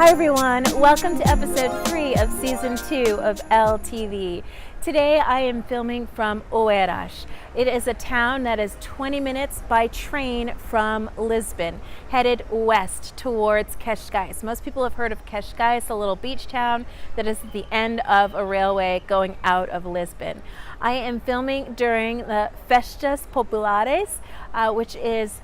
Hi everyone, welcome to episode 3 of season 2 of elle-TV. Today I am filming from Oeiras. It is a town that is 20 minutes by train from Lisbon, headed west towards Cascais. Most people have heard of Cascais, a little beach town that is at the end of a railway going out of Lisbon. I am filming during the Festas Populares, which is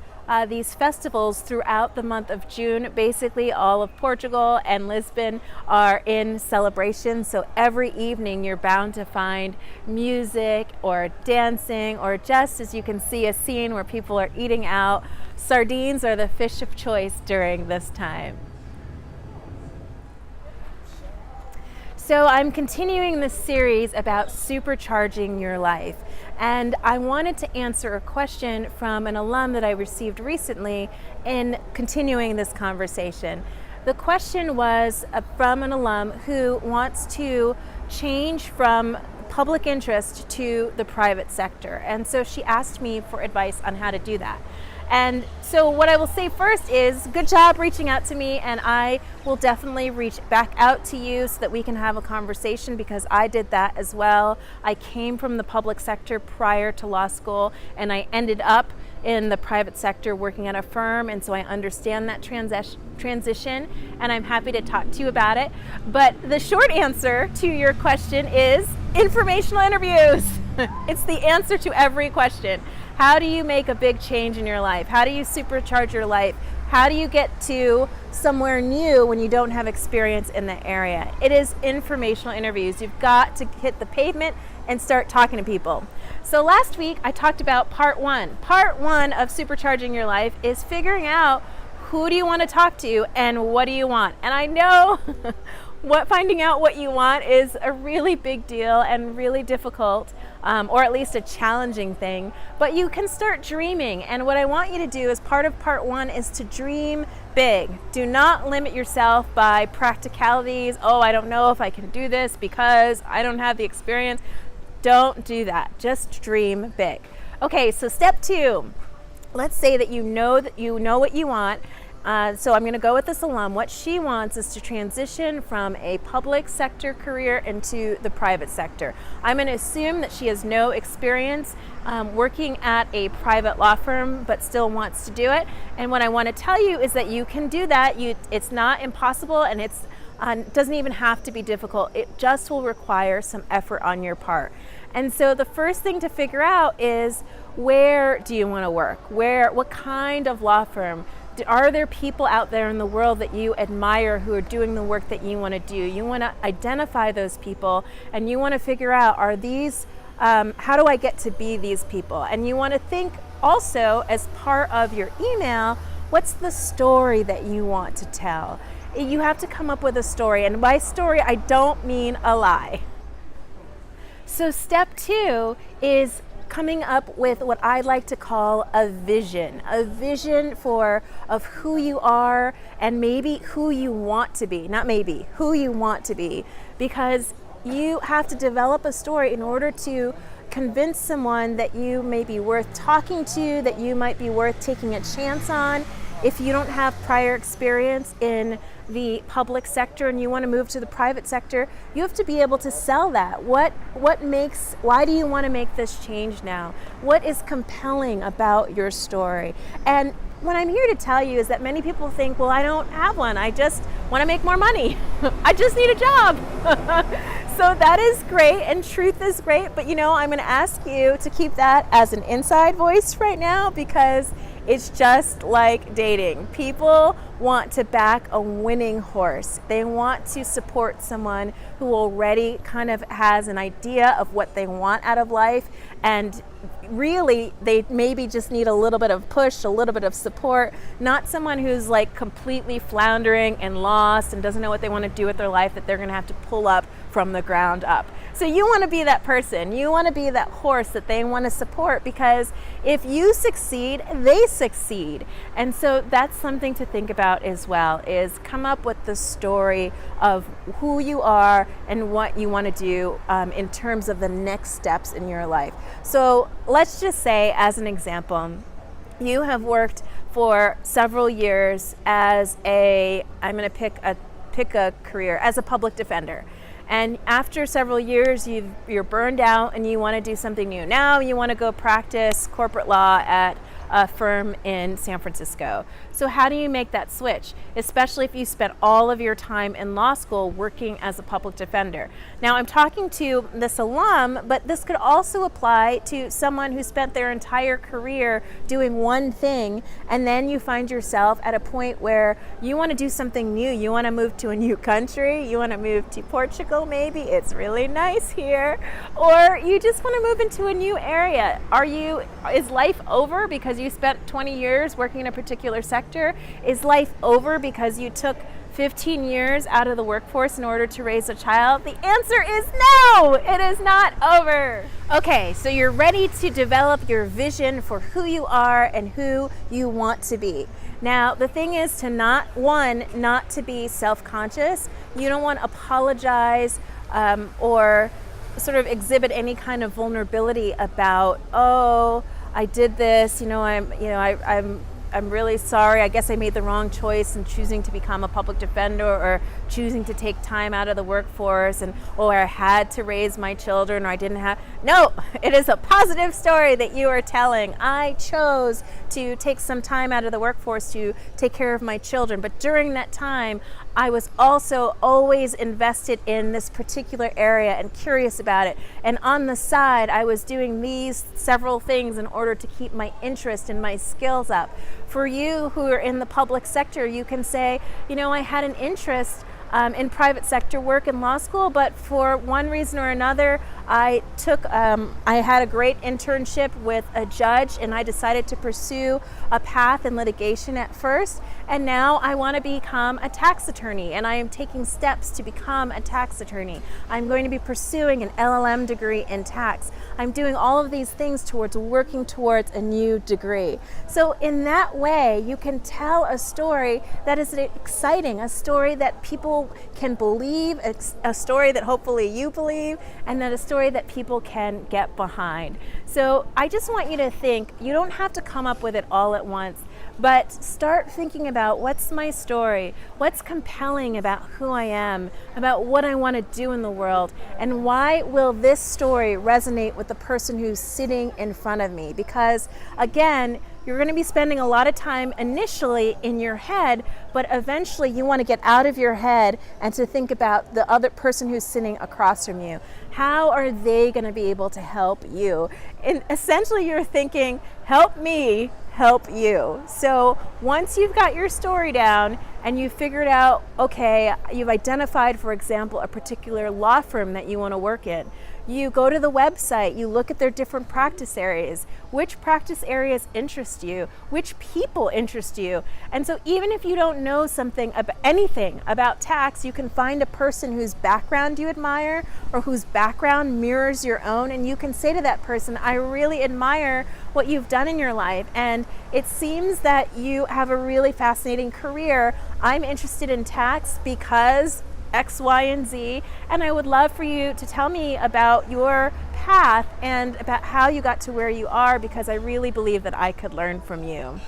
these festivals throughout the month of June. Basically all of Portugal and Lisbon are in celebration, so every evening you're bound to find music or dancing, or just as you can see a scene where people are eating out. Sardines are the fish of choice during this time. So I'm continuing this series about supercharging your life, and I wanted to answer a question from an alum that I received recently in continuing this conversation. The question was from an alum who wants to change from public interest to the private sector, and so she asked me for advice on how to do that. And so what I will say first is, good job reaching out to me, and I will definitely reach back out to you so that we can have a conversation, because I did that as well. I came from the public sector prior to law school, and I ended up in the private sector working at a firm, and so I understand that transition, and I'm happy to talk to you about it. But the short answer to your question is informational interviews. It's the answer to every question. How do you make a big change in your life? How do you supercharge your life? How do you get to somewhere new when you don't have experience in the area? It is informational interviews. You've got to hit the pavement and start talking to people. So last week I talked about part one. Part one of supercharging your life is figuring out who do you want to talk to and what do you want. And I know finding out what you want is a really big deal and really difficult, or at least a challenging thing, but you can start dreaming. And what I want you to do as part of part one is to dream big. Do not limit yourself by practicalities. Oh, I don't know if I can do this because I don't have the experience. Don't do that. Just dream big. Okay, so step 2. Let's say that you know what you want. So I'm going to go with this alum. What she wants is to transition from a public sector career into the private sector. I'm going to assume that she has no experience working at a private law firm, but still wants to do it. And what I want to tell you is that you can do that. It's not impossible, and it doesn't even have to be difficult. It just will require some effort on your part. And so the first thing to figure out is, where do you want to work? What kind of law firm? Are there people out there in the world that you admire who are doing the work that you want to do? You want to identify those people, and you want to figure out, how do I get to be these people? And you want to think also, as part of your email, what's the story that you want to tell? You have to come up with a story, and by story I don't mean a lie. So step 2 is coming up with what I like to call a vision of who you are, and maybe who you want to be, who you want to be, because you have to develop a story in order to convince someone that you may be worth talking to, that you might be worth taking a chance on. If you don't have prior experience in the public sector and you want to move to the private sector, you have to be able to sell that. Why do you want to make this change now? What is compelling about your story? And what I'm here to tell you is that many people think, well, I don't have one. I just want to make more money. I just need a job. So that is great, and truth is great, but I'm going to ask you to keep that as an inside voice right now, because it's just like dating. People want to back a winning horse. They want to support someone who already kind of has an idea of what they want out of life, and really they maybe just need a little bit of push, a little bit of support, not someone who's like completely floundering and lost and doesn't know what they want to do with their life, that they're going to have to pull up from the ground up. So you want to be that person. You want to be that horse that they want to support, because if you succeed, they succeed. And so that's something to think about as well, is come up with the story of who you are and what you want to do in terms of the next steps in your life. So let's just say, as an example, you have worked for several years as I'm going to pick a pick a career as a public defender. And after several years, you're burned out and you want to do something new. Now you want to go practice corporate law at a firm in San Francisco. So how do you make that switch, especially if you spent all of your time in law school working as a public defender? Now I'm talking to this alum, but this could also apply to someone who spent their entire career doing one thing, and then you find yourself at a point where you want to do something new. You want to move to a new country, you want to move to Portugal maybe, it's really nice here, or you just want to move into a new area. Is life over because you spent 20 years working in a particular sector? Is life over because you took 15 years out of the workforce in order to raise a child? The answer is no, it is not over. Okay, so you're ready to develop your vision for who you are and who you want to be. Now, the thing is to not to be self-conscious. You don't want to apologize or sort of exhibit any kind of vulnerability about, oh, I did this, I'm really sorry. I guess I made the wrong choice in choosing to become a public defender or choosing to take time out of the workforce, or I had to raise my children, or I didn't have. No, it is a positive story that you are telling. I chose to take some time out of the workforce to take care of my children, but during that time, I was also always invested in this particular area and curious about it. And on the side, I was doing these several things in order to keep my interest and my skills up. For you who are in the public sector, you can say, I had an interest in private sector work in law school, but for one reason or another, I had a great internship with a judge, and I decided to pursue a path in litigation at first, and now I want to become a tax attorney, and I am taking steps to become a tax attorney. I'm going to be pursuing an LLM degree in tax. I'm doing all of these things working towards a new degree. So in that way, you can tell a story that is exciting, a story that people can believe, a story that hopefully you believe, and that a story that people can get behind. So I just want you to think, you don't have to come up with it all at once, but start thinking about what's my story, what's compelling about who I am, about what I want to do in the world, and why will this story resonate with the person who's sitting in front of me? Because again, you're going to be spending a lot of time initially in your head, but eventually you want to get out of your head and to think about the other person who's sitting across from you. How are they going to be able to help you? And essentially you're thinking, help me help you. So once you've got your story down and you've figured out, okay, you've identified, for example, a particular law firm that you want to work in, you go to the website, you look at their different practice areas. Which practice areas interest you? Which people interest you? And so even if you don't know anything about tax, you can find a person whose background you admire or whose background mirrors your own, and you can say to that person, I really admire what you've done in your life, and it seems that you have a really fascinating career. I'm interested in tax because X, Y, and Z, and I would love for you to tell me about your path and about how you got to where you are, because I really believe that I could learn from you.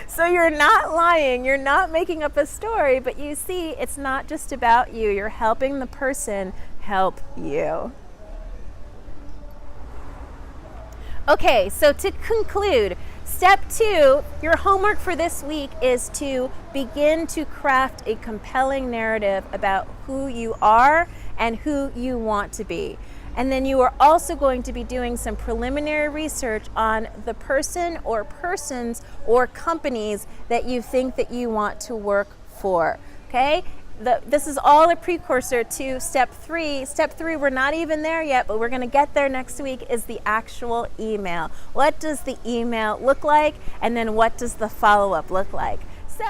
So you're not lying, you're not making up a story, but you see, it's not just about you. You're helping the person help you. Okay, so to conclude, step 2, your homework for this week is to begin to craft a compelling narrative about who you are and who you want to be. And then you are also going to be doing some preliminary research on the person or persons or companies that you think that you want to work for, okay? This is all a precursor to step 3. Step 3, we're not even there yet, but we're going to get there next week, is the actual email. What does the email look like? And then what does the follow-up look like? So,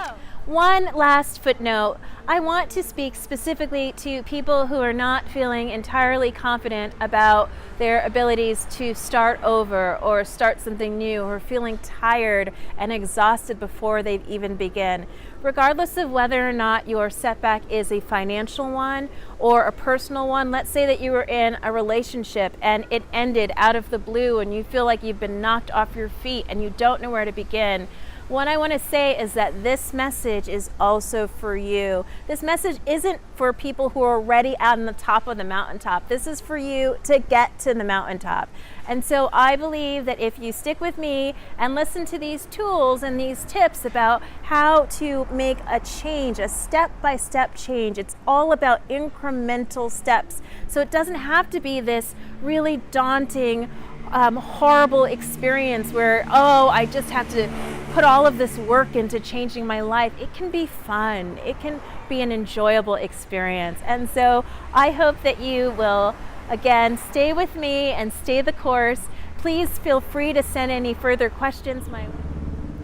one last footnote. I want to speak specifically to people who are not feeling entirely confident about their abilities to start over or start something new, or feeling tired and exhausted before they even begin. Regardless of whether or not your setback is a financial one or a personal one, let's say that you were in a relationship and it ended out of the blue and you feel like you've been knocked off your feet and you don't know where to begin. What I want to say is that this message is also for you. This message isn't for people who are already on the top of the mountaintop. This is for you to get to the mountaintop. And so I believe that if you stick with me and listen to these tools and these tips about how to make a change, a step-by-step change, it's all about incremental steps. So it doesn't have to be this really daunting, horrible experience where, oh, I just have to put all of this work into changing my life. It can be fun. It can be an enjoyable experience. And so I hope that you will, again, stay with me and stay the course. Please feel free to send any further questions my way.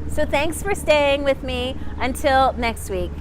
So thanks for staying with me. Until next week.